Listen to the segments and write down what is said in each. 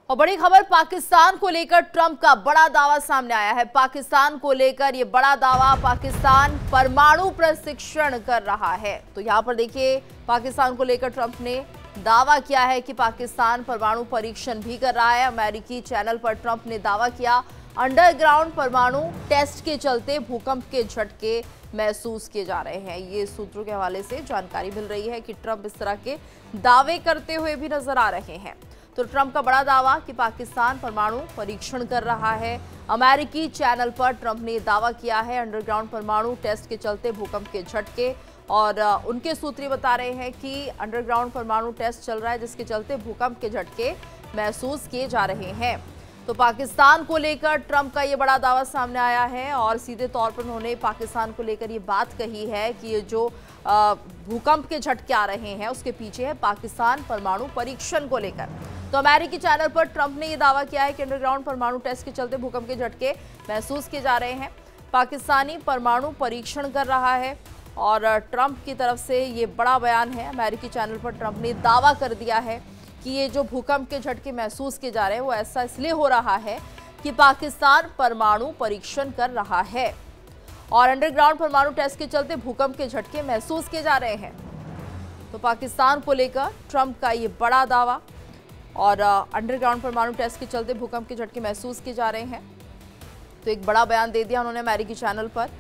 और बड़ी खबर पाकिस्तान को लेकर ट्रंप का बड़ा दावा सामने आया है। पाकिस्तान को लेकर ये बड़ा दावा, पाकिस्तान परमाणु प्रशिक्षण कर रहा है। तो यहां पर देखिए, पाकिस्तान को लेकर ट्रंप ने दावा किया है कि पाकिस्तान परमाणु परीक्षण भी कर रहा है। अमेरिकी चैनल पर ट्रंप ने दावा किया, अंडरग्राउंड परमाणु टेस्ट के चलते भूकंप के झटके महसूस किए जा रहे हैं। ये सूत्रों के हवाले से जानकारी मिल रही है कि ट्रंप इस तरह के दावे करते हुए भी नजर आ रहे हैं। तो ट्रंप का बड़ा दावा कि पाकिस्तान परमाणु परीक्षण कर रहा है। अमेरिकी चैनल पर ट्रंप ने दावा किया है, अंडरग्राउंड परमाणु टेस्ट के चलते भूकंप के झटके, और उनके सूत्र बता रहे हैं कि अंडरग्राउंड परमाणु टेस्ट चल रहा है जिसके चलते भूकंप के झटके महसूस किए जा रहे हैं। तो पाकिस्तान को लेकर ट्रंप का ये बड़ा दावा सामने आया है और सीधे तौर पर उन्होंने पाकिस्तान को लेकर ये बात कही है कि ये जो भूकंप के झटके आ रहे हैं उसके पीछे है पाकिस्तान परमाणु परीक्षण को लेकर। तो अमेरिकी चैनल पर ट्रंप ने यह दावा किया है कि अंडरग्राउंड परमाणु टेस्ट के चलते भूकंप के झटके महसूस किए जा रहे हैं। पाकिस्तानी परमाणु परीक्षण कर रहा है और ट्रंप की तरफ से ये बड़ा बयान है। अमेरिकी चैनल पर ट्रंप ने दावा कर दिया है कि ये जो भूकंप के झटके महसूस किए जा रहे हैं वो ऐसा इसलिए हो रहा है कि पाकिस्तान परमाणु परीक्षण कर रहा है और अंडरग्राउंड परमाणु टेस्ट के चलते भूकंप के झटके महसूस किए जा रहे हैं। तो पाकिस्तान को लेकर ट्रंप का ये बड़ा दावा और अंडरग्राउंड परमाणु टेस्ट के चलते भूकंप के झटके महसूस किए जा रहे हैं। तो एक बड़ा बयान दे दिया उन्होंने, अमेरिकी चैनल पर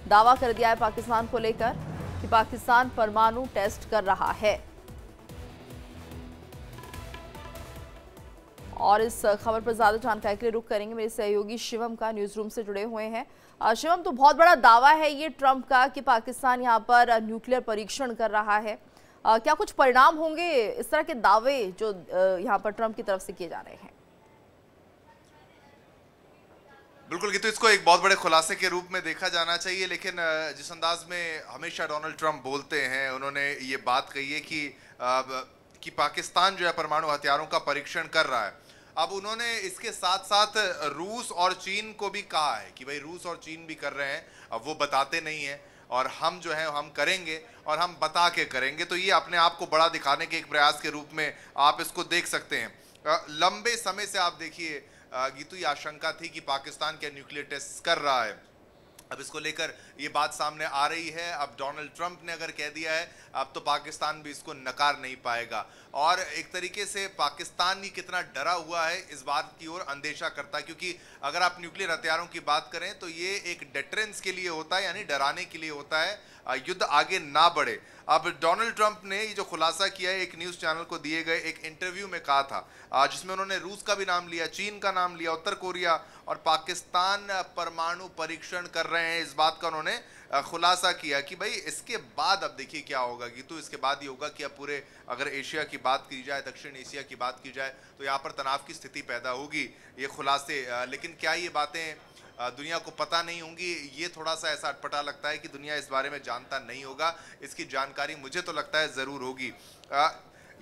दावा कर दिया है पाकिस्तान को लेकर कि पाकिस्तान परमाणु टेस्ट कर रहा है। और इस खबर पर ज्यादा जानकारी के लिए रुख करेंगे मेरे सहयोगी शिवम का, न्यूज रूम से जुड़े हुए हैं। शिवम, तो बहुत बड़ा दावा है ये ट्रंप का कि पाकिस्तान यहाँ पर न्यूक्लियर परीक्षण कर रहा है। क्या कुछ परिणाम होंगे इस तरह के दावे जो यहाँ पर ट्रंप की तरफ से किए जा रहे हैं? बिल्कुल, तो इसको एक बहुत बड़े खुलासे के रूप में देखा जाना चाहिए, लेकिन जिस अंदाज में हमेशा डोनाल्ड ट्रंप बोलते हैं, उन्होंने ये बात कही है कि पाकिस्तान जो है परमाणु हथियारों का परीक्षण कर रहा है। अब उन्होंने इसके साथ साथ रूस और चीन को भी कहा है कि भाई रूस और चीन भी कर रहे हैं, अब वो बताते नहीं हैं और हम जो है हम करेंगे और हम बता के करेंगे। तो ये अपने आप को बड़ा दिखाने के एक प्रयास के रूप में आप इसको देख सकते हैं। लंबे समय से आप देखिए गीतू, ये आशंका थी कि पाकिस्तान क्या न्यूक्लियर टेस्ट कर रहा है। अब इसको लेकर ये बात सामने आ रही है। अब डोनाल्ड ट्रंप ने अगर कह दिया है, अब तो पाकिस्तान भी इसको नकार नहीं पाएगा और एक तरीके से पाकिस्तान ही कितना डरा हुआ है इस बात की ओर अंदेशा करता है, क्योंकि अगर आप न्यूक्लियर हथियारों की बात करें तो ये एक डेटरेंस के लिए होता है, यानी डराने के लिए होता है, युद्ध आगे ना बढ़े। अब डोनाल्ड ट्रंप ने ये जो खुलासा किया है, एक न्यूज़ चैनल को दिए गए एक इंटरव्यू में कहा था, जिसमें उन्होंने रूस का भी नाम लिया, चीन का नाम लिया, उत्तर कोरिया और पाकिस्तान परमाणु परीक्षण कर रहे हैं, इस बात का उन्होंने खुलासा किया कि भाई इसके बाद अब देखिए क्या होगा गीतू, इसके बाद ये होगा कि अब पूरे अगर एशिया की बात की जाए, दक्षिण एशिया की बात की जाए, तो यहाँ पर तनाव की स्थिति पैदा होगी। ये खुलासे, लेकिन क्या ये बातें दुनिया को पता नहीं होंगी, ये थोड़ा सा ऐसा अटपटा लगता है कि दुनिया इस बारे में जानता नहीं होगा। इसकी जानकारी मुझे तो लगता है ज़रूर होगी।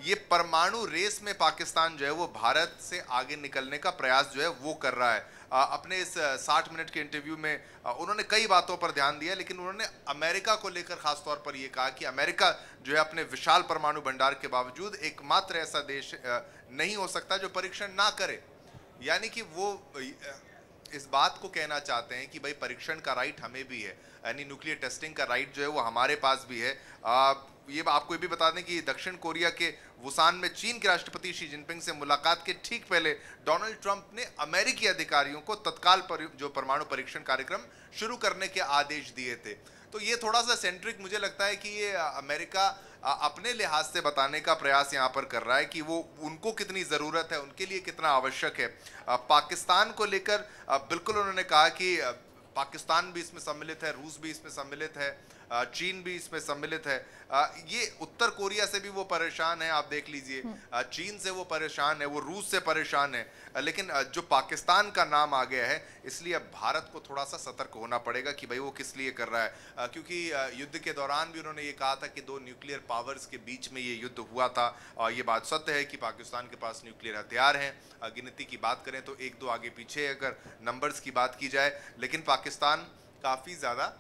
ये परमाणु रेस में पाकिस्तान जो है वो भारत से आगे निकलने का प्रयास जो है वो कर रहा है। अपने इस 60 मिनट के इंटरव्यू में उन्होंने कई बातों पर ध्यान दिया, लेकिन उन्होंने अमेरिका को लेकर खास तौर पर यह कहा कि अमेरिका जो है अपने विशाल परमाणु भंडार के बावजूद एकमात्र ऐसा देश नहीं हो सकता जो परीक्षण ना करे। यानी कि वो इस बात को कहना चाहते हैं कि भाई परीक्षण का राइट हमें भी है, यानी न्यूक्लियर टेस्टिंग का राइट जो है वो हमारे पास भी है। ये आपको ये भी बता दें कि दक्षिण कोरिया के वुसान में चीन के राष्ट्रपति शी जिनपिंग से मुलाकात के ठीक पहले डोनाल्ड ट्रंप ने अमेरिकी अधिकारियों को तत्काल जो परमाणु परीक्षण कार्यक्रम शुरू करने के आदेश दिए थे। तो ये थोड़ा सा सेंट्रिक मुझे लगता है कि ये अमेरिका अपने लिहाज से बताने का प्रयास यहाँ पर कर रहा है कि वो उनको कितनी ज़रूरत है, उनके लिए कितना आवश्यक है। पाकिस्तान को लेकर बिल्कुल उन्होंने कहा कि पाकिस्तान भी इसमें सम्मिलित है, रूस भी इसमें सम्मिलित है, चीन भी इसमें सम्मिलित है। ये उत्तर कोरिया से भी वो परेशान है, आप देख लीजिए, चीन से वो परेशान है, वो रूस से परेशान है, लेकिन जो पाकिस्तान का नाम आ गया है इसलिए अब भारत को थोड़ा सा सतर्क होना पड़ेगा कि भाई वो किस लिए कर रहा है। क्योंकि युद्ध के दौरान भी उन्होंने ये कहा था कि दो न्यूक्लियर पावर्स के बीच में ये युद्ध हुआ था और ये बात सत्य है कि पाकिस्तान के पास न्यूक्लियर हथियार हैं। गिनती की बात करें तो एक दो आगे पीछे अगर नंबर्स की बात की जाए, लेकिन पाकिस्तान काफ़ी ज़्यादा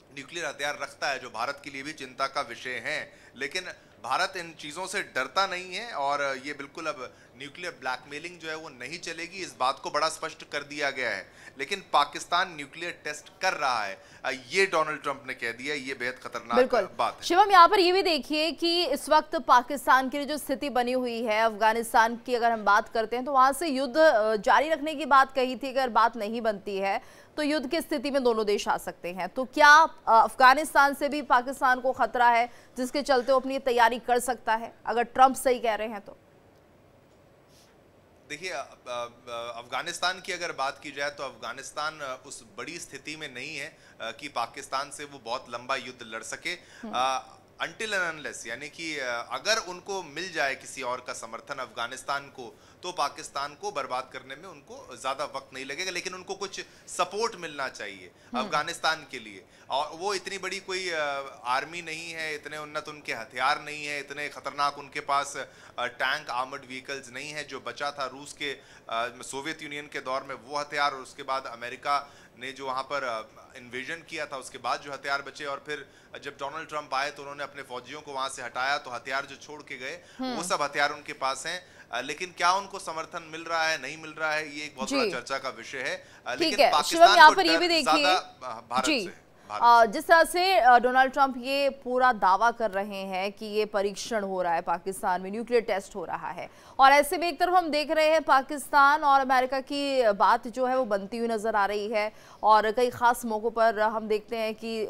न्यूक्लियर हथियार रखता है जो भारत के लिए भी चिंता का विषय है। लेकिन भारत इन चीज़ों से डरता नहीं है और ये बिल्कुल अब न्यूक्लियर ब्लैकमेलिंग जो है वो नहीं चलेगी, इस बात को बड़ा स्पष्ट कर दिया गया है। लेकिन पाकिस्तान न्यूक्लियर टेस्ट कर रहा है, ये डोनाल्ड ट्रंप ने कह दिया, ये बेहद खतरनाक बात है। शिवम, यहाँ पर ये भी देखिए कि इस वक्त पाकिस्तान की जो स्थिति बनी हुई है, अफगानिस्तान की अगर हम बात करते हैं तो वहां से युद्ध जारी रखने की बात कही थी, अगर बात नहीं बनती है तो युद्ध की स्थिति में दोनों देश आ सकते हैं। तो क्या अफगानिस्तान से भी पाकिस्तान को खतरा है जिसके चलते वो अपनी तैयारी कर सकता है, अगर ट्रंप सही कह रहे हैं तो? देखिए, अफगानिस्तान की अगर बात की जाए तो अफगानिस्तान उस बड़ी स्थिति में नहीं है कि पाकिस्तान से वो बहुत लंबा युद्ध लड़ सके, अनटिल एंड अनलेस, यानी कि अगर उनको मिल जाए किसी और का समर्थन अफगानिस्तान को, तो पाकिस्तान को बर्बाद करने में उनको ज्यादा वक्त नहीं लगेगा। लेकिन उनको कुछ सपोर्ट मिलना चाहिए अफगानिस्तान के लिए, और वो इतनी बड़ी कोई आर्मी नहीं है, इतने उन्नत उनके हथियार नहीं है, इतने खतरनाक उनके पास टैंक आर्मर्ड व्हीकल्स नहीं है। जो बचा था रूस के सोवियत यूनियन के दौर में वो हथियार, और उसके बाद अमेरिका ने जो वहां पर इन्वेजन किया था उसके बाद जो हथियार बचे, और फिर जब डोनाल्ड ट्रंप आए तो उन्होंने अपने फौजियों को वहां से हटाया, तो हथियार जो छोड़ के गए वो सब हथियार उनके पास हैं। लेकिन क्या उनको समर्थन मिल रहा है, नहीं मिल रहा है, ये एक बहुत बड़ा चर्चा का विषय है। लेकिन पाकिस्तान को डर ज्यादा भारत से। जिस तरह से डोनाल्ड ट्रंप ये पूरा दावा कर रहे हैं कि ये परीक्षण हो रहा है पाकिस्तान में, न्यूक्लियर टेस्ट हो रहा है, और ऐसे में एक तरफ हम देख रहे हैं पाकिस्तान और अमेरिका की बात जो है वो बनती हुई नजर आ रही है, और कई खास मौक़ों पर हम देखते हैं कि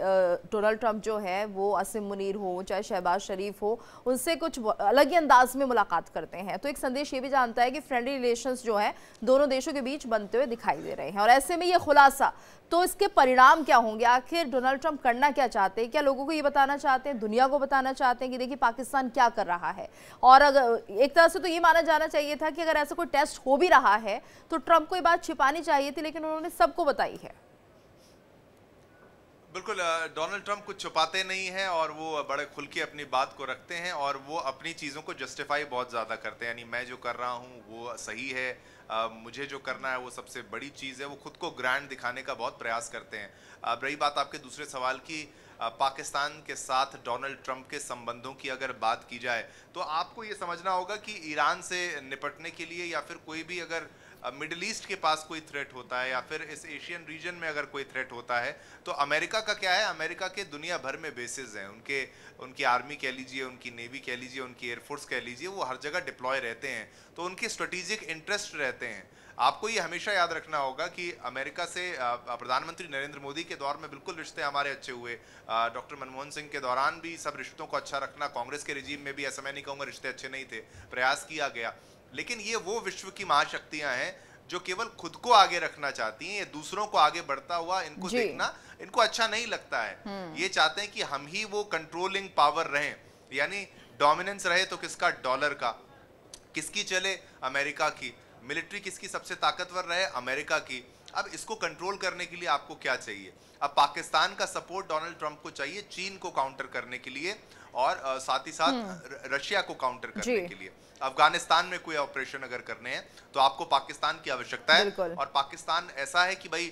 डोनाल्ड ट्रंप जो है वो असीम मुनीर हो चाहे शहबाज शरीफ हो, उनसे कुछ अलग ही अंदाज में मुलाकात करते हैं। तो एक संदेश ये भी जानता है कि फ्रेंडली रिलेशंस जो है दोनों देशों के बीच बनते हुए दिखाई दे रहे हैं, और ऐसे में ये खुलासा, तो इसके परिणाम क्या होंगे? आखिर डोनाल्ड ट्रंप करना क्या चाहते हैं? क्या लोगों को ये बताना चाहते हैं, दुनिया को बताना चाहते हैं कि देखिए पाकिस्तान क्या कर रहा है? और अगर एक तरह से तो ये माना जाना चाहिए था कि अगर ऐसा कोई टेस्ट हो भी रहा है तो ट्रंप को ये बात छिपानी चाहिए थी, लेकिन उन्होंने सबको बताई है। बिल्कुल, डोनाल्ड ट्रंप कुछ छुपाते नहीं हैं और वो बड़े खुल के अपनी बात को रखते हैं, और वो अपनी चीज़ों को जस्टिफाई बहुत ज़्यादा करते हैं। यानी मैं जो कर रहा हूँ वो सही है, मुझे जो करना है वो सबसे बड़ी चीज़ है, वो खुद को ग्रैंड दिखाने का बहुत प्रयास करते हैं। अब रही बात आपके दूसरे सवाल की, पाकिस्तान के साथ डोनाल्ड ट्रंप के संबंधों की अगर बात की जाए तो आपको ये समझना होगा कि ईरान से निपटने के लिए, या फिर कोई भी अगर मिडिल ईस्ट के पास कोई थ्रेट होता है, या फिर इस एशियन रीजन में अगर कोई थ्रेट होता है, तो अमेरिका का क्या है, अमेरिका के दुनिया भर में बेसिस हैं, उनकी आर्मी कह लीजिए, उनकी नेवी कह लीजिए, उनकी एयरफोर्स कह लीजिए, वो हर जगह डिप्लॉय रहते हैं, तो उनके स्ट्रेटेजिक इंटरेस्ट रहते हैं। आपको ये हमेशा याद रखना होगा कि अमेरिका से प्रधानमंत्री नरेंद्र मोदी के दौर में बिल्कुल रिश्ते हमारे अच्छे हुए, डॉक्टर मनमोहन सिंह के दौरान भी सब रिश्तों को अच्छा रखना, कांग्रेस के रिजीम में भी ऐसा मैं नहीं कहूँगा रिश्ते अच्छे नहीं थे, प्रयास किया गया। लेकिन ये वो विश्व की महाशक्तियां हैं जो केवल खुद को आगे रखना चाहती हैं, ये दूसरों को आगे बढ़ता हुआ इनको देखना इनको अच्छा नहीं लगता है। ये चाहते हैं कि हम ही वो कंट्रोलिंग पावर रहें, यानी डोमिनेंस रहे तो किसका, डॉलर का, किसकी चले, अमेरिका की, मिलिट्री किसकी सबसे ताकतवर रहे, अमेरिका की। अब इसको कंट्रोल करने के लिए आपको क्या चाहिए? अब पाकिस्तान का सपोर्ट डोनाल्ड ट्रंप को चाहिए चीन को काउंटर करने के लिए, और साथ ही साथ रशिया को काउंटर करने के लिए। अफगानिस्तान में कोई ऑपरेशन अगर करने हैं तो आपको पाकिस्तान की आवश्यकता है, और पाकिस्तान ऐसा है कि भाई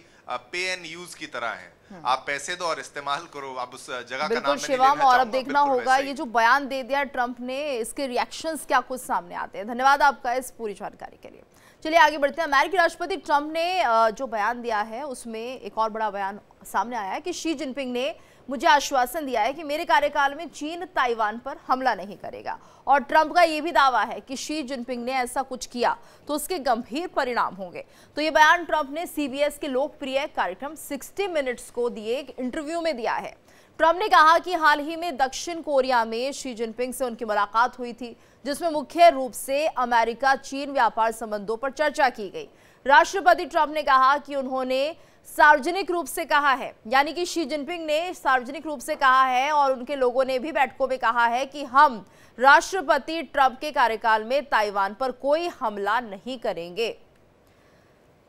पे एंड यूज की तरह है, आप पैसे दो और इस्तेमाल करो। अब उस जगह का नाम शिवम, और अब देखना होगा ये जो बयान दे दिया ट्रंप ने, इसके रिएक्शंस क्या कुछ सामने आते हैं। धन्यवाद आपका इस पूरी जानकारी के लिए। चलिए आगे बढ़ते हैं। अमेरिकी राष्ट्रपति ट्रंप ने जो बयान दिया है उसमें एक और बड़ा बयान सामने आया है कि शी जिनपिंग ने मुझे आश्वासन दिया है कि मेरे कार्यकाल में चीन ताइवान पर हमला नहीं करेगा, और ट्रंप का यह भी दावा है कि शी जिनपिंग ने ऐसा कुछ किया तो उसके गंभीर परिणाम होंगे। तो ये बयान ट्रंप ने सीबीएस के लोकप्रिय कार्यक्रम 60 मिनट्स को दिए एक इंटरव्यू में दिया है। ट्रंप ने कहा कि हाल ही में दक्षिण कोरिया में शी जिनपिंग से उनकी मुलाकात हुई थी, जिसमें मुख्य रूप से अमेरिका चीन व्यापार संबंधों पर चर्चा की गई। राष्ट्रपति ट्रंप ने कहा कि उन्होंने सार्वजनिक रूप से कहा है, यानी कि शी जिनपिंग ने सार्वजनिक रूप से कहा है, और उनके लोगों ने भी बैठकों में कहा है कि हम राष्ट्रपति ट्रंप के कार्यकाल में ताइवान पर कोई हमला नहीं करेंगे।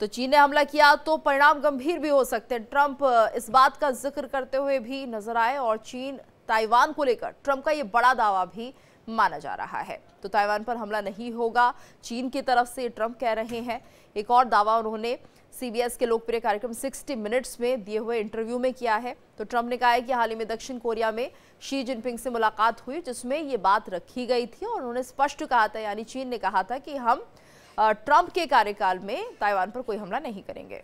तो चीन ने हमला किया तो परिणाम गंभीर भी हो सकते हैं। ट्रंप इस बात का जिक्र करते हुए भी नजर आए, और चीन ताइवान को लेकर ट्रंप का ये बड़ा दावा भी माना जा रहा है। तो ताइवान पर हमला नहीं होगा चीन की तरफ से, ट्रंप कह रहे हैं। एक और दावा उन्होंने सीबीएस के लोकप्रिय कार्यक्रम 60 मिनट्स में दिए हुए इंटरव्यू में किया है। तो ट्रंप ने कहा है कि हाल ही में दक्षिण कोरिया में शी जिनपिंग से मुलाकात हुई, जिसमें ये बात रखी गई थी, और उन्होंने स्पष्ट कहा था, यानी चीन ने कहा था कि हम ट्रंप के कार्यकाल में ताइवान पर कोई हमला नहीं करेंगे।